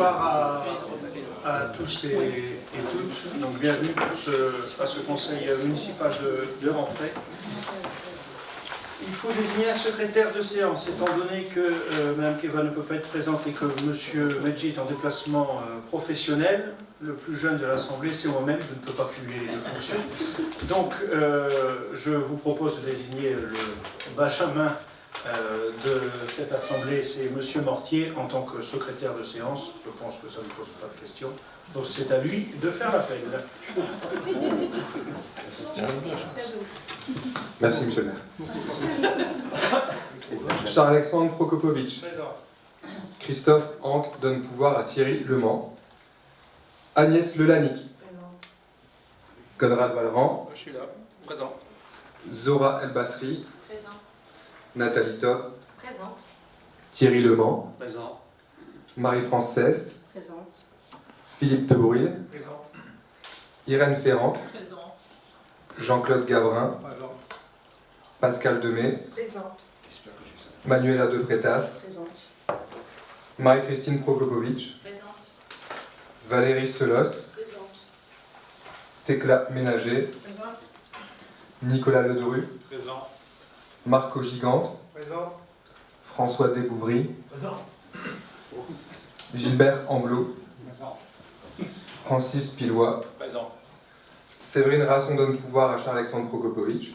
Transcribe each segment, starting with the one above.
Bonsoir à tous et toutes. Donc, bienvenue à ce conseil municipal de rentrée. Il faut désigner un secrétaire de séance, étant donné que Mme Keva ne peut pas être présente et que M. Medji est en déplacement professionnel. Le plus jeune de l'Assemblée, c'est moi-même, je ne peux pas cumuler les deux fonctions. Donc, je vous propose de désigner le benjamin de cette Assemblée, c'est M. Mortier, en tant que secrétaire de séance. Je pense que ça ne pose pas de question. Donc, c'est à lui de faire l'appel. Merci, monsieur le maire. Charles-Alexandre Prokopovitch. Présent. Christophe Anque donne pouvoir à Thierry Lemans. Agnès Lelanic. Conrad Valran. Je suis là. Présent. Zora El-Basri. Présente. Nathalie Top. Présente. Thierry Lemans. Présent. Marie-France Cesse. Présente. Philippe Tebouril. Présent. Irène Ferrand. Présente. Jean-Claude Gavrin. Présent. Pascal Demey. Présente. Manuela De Freitas. Présente. Marie-Christine Prokopovitch. Présente. Valérie Selos. Présente. Thécla Ménager. Présente. Nicolas Ledru. Présent. Marco Gigante. Présent. François Desbouvry. Présent. Gilbert Amblot. Présent. Francis Pilois. Présent. Séverine Rasson donne pouvoir à Charles-Alexandre Prokopovitch.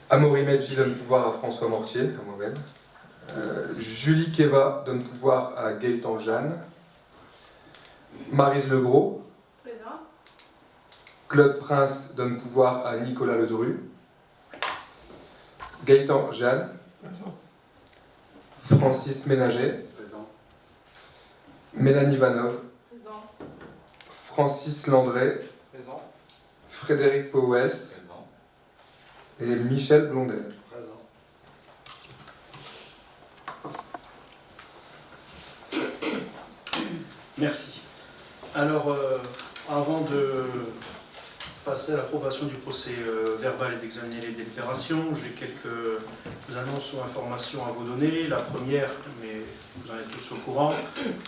Amaury Medji donne pouvoir à François Mortier, à moi-même. Julie Keva donne pouvoir à Gaëtan Jeanne. Maryse Legros. Présente. Claude Prince donne pouvoir à Nicolas Ledru. Gaëtan Jeanne. Francis Ménager. Présent. Mélanie Vanov. Présente. Francis Landré. Présent. Frédéric Powels. Présent. Et Michel Blondel. Présent. Merci. Alors, avant de passer à l'approbation du procès verbal et d'examiner les délibérations, j'ai quelques annonces ou informations à vous donner. La première, mais vous en êtes tous au courant,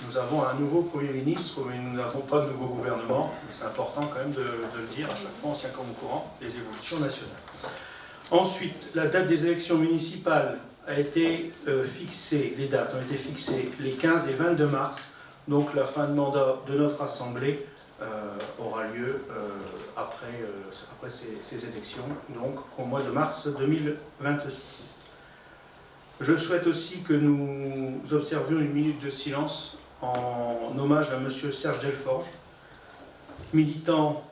nous avons un nouveau Premier ministre, mais nous n'avons pas de nouveau gouvernement. C'est important quand même de le dire, à chaque fois on se tient comme au courant des évolutions nationales. Ensuite, la date des élections municipales a été fixée, les dates ont été fixées les 15 et 22 mars, donc la fin de mandat de notre Assemblée aura lieu après ces élections, donc au mois de mars 2026. Je souhaite aussi que nous observions une minute de silence en hommage à M. Serge Delforge, militant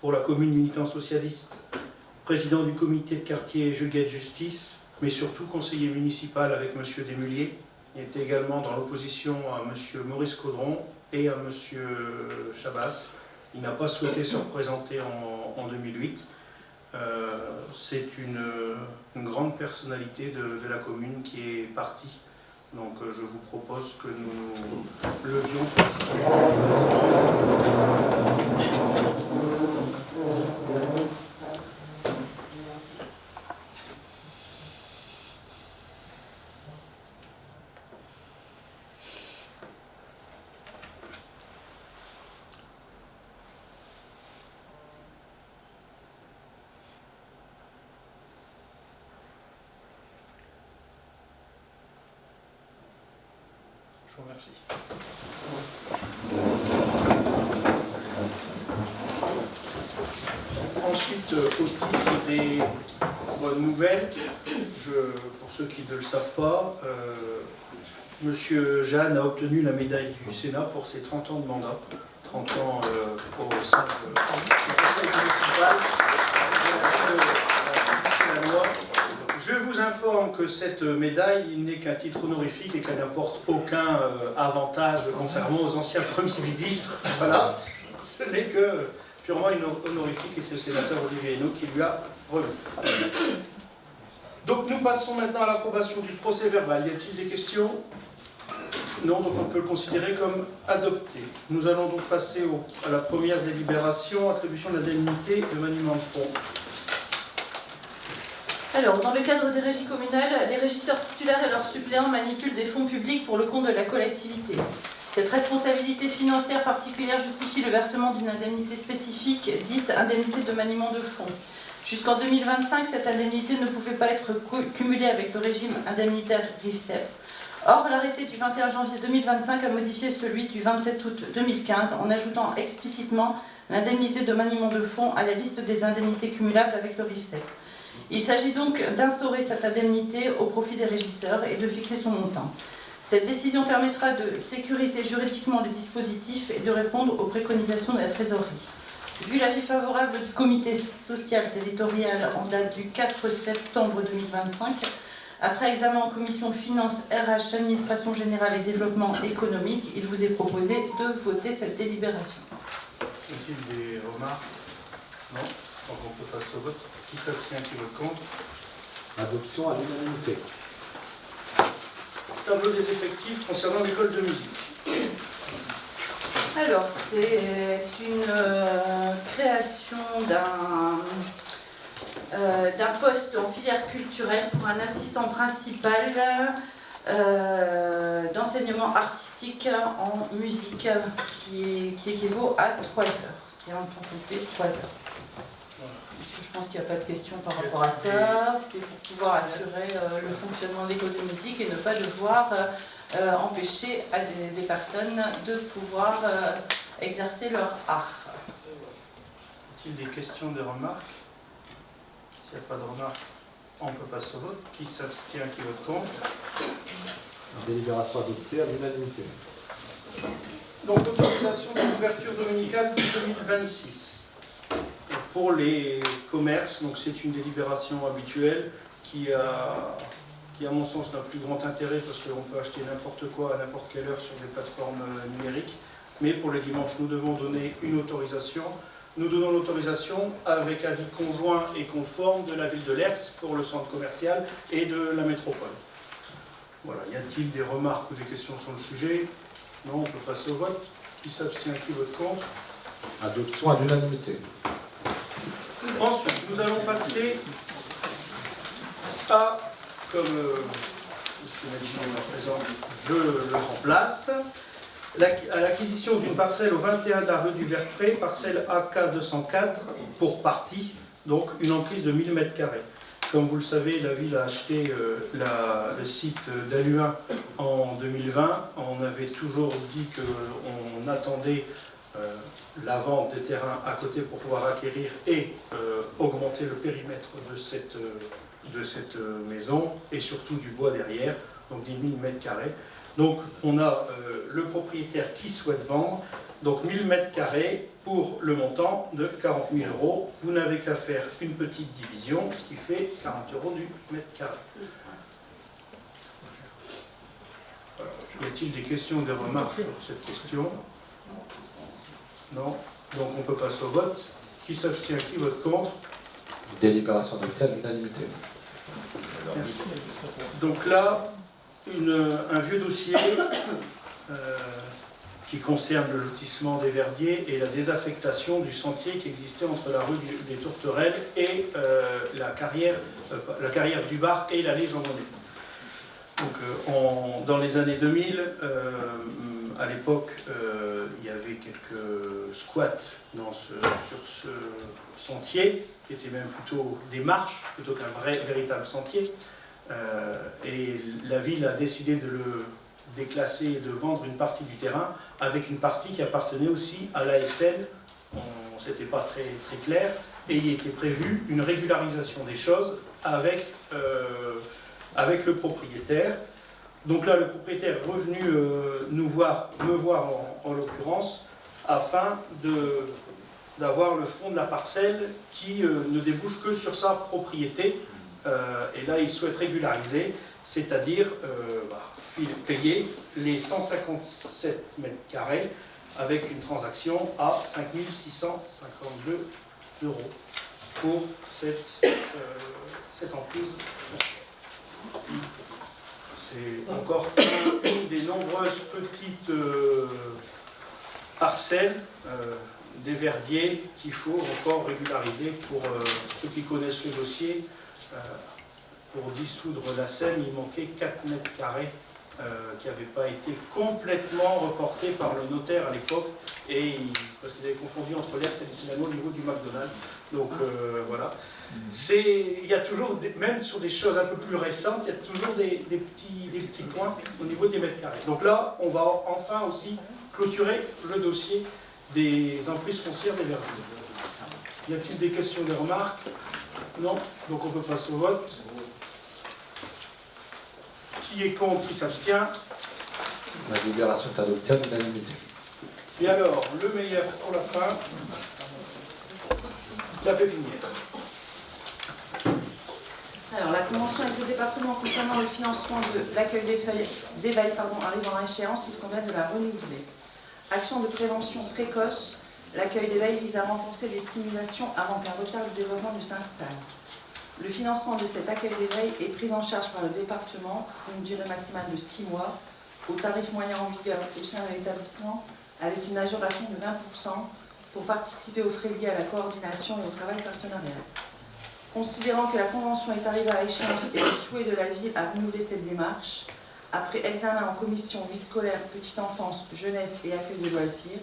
pour la commune, militant socialiste, président du comité de quartier Juguet Justice, mais surtout conseiller municipal avec M. Desmuliers. Il était également dans l'opposition à M. Maurice Caudron et à M. Chabas. Il n'a pas souhaité se représenter en 2008. C'est une grande personnalité de la commune qui est partie. Donc je vous propose que nous levions. Je vous remercie. Ensuite, au titre des bonnes nouvelles, pour ceux qui ne le savent pas, Monsieur Jeanne a obtenu la médaille du Sénat pour ses 30 ans de mandat, 30 ans au sein du conseil municipal. C'est la loi. Je vous informe que cette médaille n'est qu'un titre honorifique et qu'elle n'apporte aucun avantage, contrairement aux anciens premiers ministres. Voilà, ce n'est que purement une honorifique et c'est le sénateur Olivier Hénaud qui lui a remis. Donc nous passons maintenant à l'approbation du procès verbal. Y a-t-il des questions? Non, donc on peut le considérer comme adopté. Nous allons donc passer à la première délibération, attribution d'indemnité de maniement de fonds. Alors, dans le cadre des régies communales, les régisseurs titulaires et leurs suppléants manipulent des fonds publics pour le compte de la collectivité. Cette responsabilité financière particulière justifie le versement d'une indemnité spécifique, dite indemnité de maniement de fonds. Jusqu'en 2025, cette indemnité ne pouvait pas être cumulée avec le régime indemnitaire RIFSEP. Or, l'arrêté du 21 janvier 2025 a modifié celui du 27 août 2015 en ajoutant explicitement l'indemnité de maniement de fonds à la liste des indemnités cumulables avec le RIFSEP. Il s'agit donc d'instaurer cette indemnité au profit des régisseurs et de fixer son montant. Cette décision permettra de sécuriser juridiquement le dispositif et de répondre aux préconisations de la trésorerie. Vu l'avis favorable du comité social territorial en date du 4 septembre 2025, après examen en commission finances, RH, administration générale et développement économique, il vous est proposé de voter cette délibération. Y a-t-il des remarques? Non? Donc on peut passer au vote. Qui s'abstient, qui vote contre? Adoption à l'unanimité. Tableau des effectifs concernant l'école de musique. Alors, c'est une création d'un poste en filière culturelle pour un assistant principal d'enseignement artistique en musique qui équivaut à 3 heures. C'est en temps complet 3 heures. Je pense qu'il n'y a pas de question par rapport à ça. C'est pour pouvoir assurer le fonctionnement de l'école de musique et ne pas devoir empêcher à des personnes de pouvoir exercer leur art. Y a-t-il des questions, des remarques? S'il n'y a pas de remarques, on peut passer au vote. Qui s'abstient, qui vote contre? Délibération adoptée à l'unanimité. Donc, autorisation de l'ouverture dominicale de 2026. Pour les commerces, donc c'est une délibération habituelle qui à mon sens n'a plus grand intérêt parce qu'on peut acheter n'importe quoi à n'importe quelle heure sur des plateformes numériques. Mais pour les dimanches, nous devons donner une autorisation. Nous donnons l'autorisation avec avis conjoint et conforme de la ville de Lers pour le centre commercial et de la métropole. Voilà. Y a-t-il des remarques ou des questions sur le sujet? Non, on peut passer au vote. Qui s'abstient, qui vote contre? Adoption à l'unanimité. Ensuite, nous allons passer à, comme M. Medjid est présent, je le remplace, à l'acquisition d'une parcelle au 21 de la rue du Verpré, parcelle AK 204, pour partie, donc une emprise de 1000 m². Comme vous le savez, la ville a acheté le site d'Aluin en 2020. On avait toujours dit qu'on attendait la vente des terrains à côté pour pouvoir acquérir et augmenter le périmètre de cette maison et surtout du bois derrière, donc des 1000 m². Donc on a le propriétaire qui souhaite vendre, donc 1000 m² pour le montant de 40 000 €. Vous n'avez qu'à faire une petite division, ce qui fait 40 € du mètre carré. Voilà. Y a-t-il des questions ou des remarques sur cette question? Non. Donc on peut passer au vote. Qui s'abstient, qui vote contre? Délibération adoptée à l'unanimité. Merci. Donc là, un vieux dossier qui concerne le lotissement des Verdiers et la désaffectation du sentier qui existait entre la rue des Tourterelles et la carrière du Bar et l'allée Jean Monnet. Donc dans les années 2000, à l'époque, il y avait quelques squats sur ce sentier, qui étaient même plutôt des marches, plutôt qu'un véritable sentier. Et la ville a décidé de le déclasser et de vendre une partie du terrain, avec une partie qui appartenait aussi à l'ASL. C'était pas très, très clair, et il était prévu une régularisation des choses avec le propriétaire. Donc là, le propriétaire est revenu me voir en l'occurrence, afin d'avoir le fond de la parcelle qui ne débouche que sur sa propriété. Et là, il souhaite régulariser, c'est-à-dire payer les 157 m² avec une transaction à 5 652 € pour cette emprise. C'est encore une des nombreuses petites parcelles des Verdiers qu'il faut encore régulariser. Pour ceux qui connaissent le dossier, pour dissoudre la SEM, il manquait 4 mètres carrés qui n'avaient pas été complètement reportés par le notaire à l'époque, et parce qu'ils avaient confondu entre l'air Salicignano au niveau du McDonald's. Donc voilà. Il y a toujours, même sur des choses un peu plus récentes, il y a toujours des petits points au niveau des mètres carrés. Donc là, on va enfin aussi clôturer le dossier des emprises foncières des verdures. Y a-t-il des questions, des remarques? Non. Donc on peut passer au vote. Qui est contre, qui s'abstient? La délibération est adoptée à l'unanimité. Et alors, le meilleur pour la fin, la pépinière. Alors, la convention avec le département concernant le financement de l'accueil des bails arrivant à échéance, il convient de la renouveler. Action de prévention précoce, l'accueil des bails vise à renforcer les stimulations avant qu'un retard de développement ne s'installe. Le financement de cet accueil des bails est pris en charge par le département pour une durée maximale de 6 mois, au tarif moyen en vigueur au sein de l'établissement, avec une majoration de 20% pour participer aux frais liés à la coordination et au travail partenarial. Considérant que la convention est arrivée à échéance et le souhait de la ville à renouveler cette démarche, après examen en commission vie scolaire, petite enfance, jeunesse et accueil de loisirs,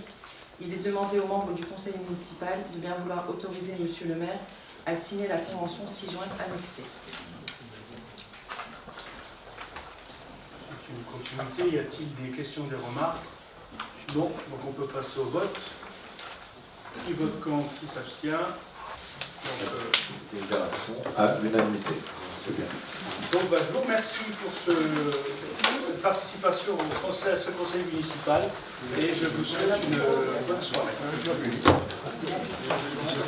il est demandé aux membres du conseil municipal de bien vouloir autoriser monsieur le maire à signer la convention ci-jointe annexée. C'est une continuité. Y a-t-il des questions, des remarques? Non. Donc on peut passer au vote. Qui vote contre, qui s'abstient? Délibération à l'unanimité. C'est bien. Donc je vous remercie pour cette participation au conseil, à ce conseil municipal, et je vous souhaite une bonne soirée.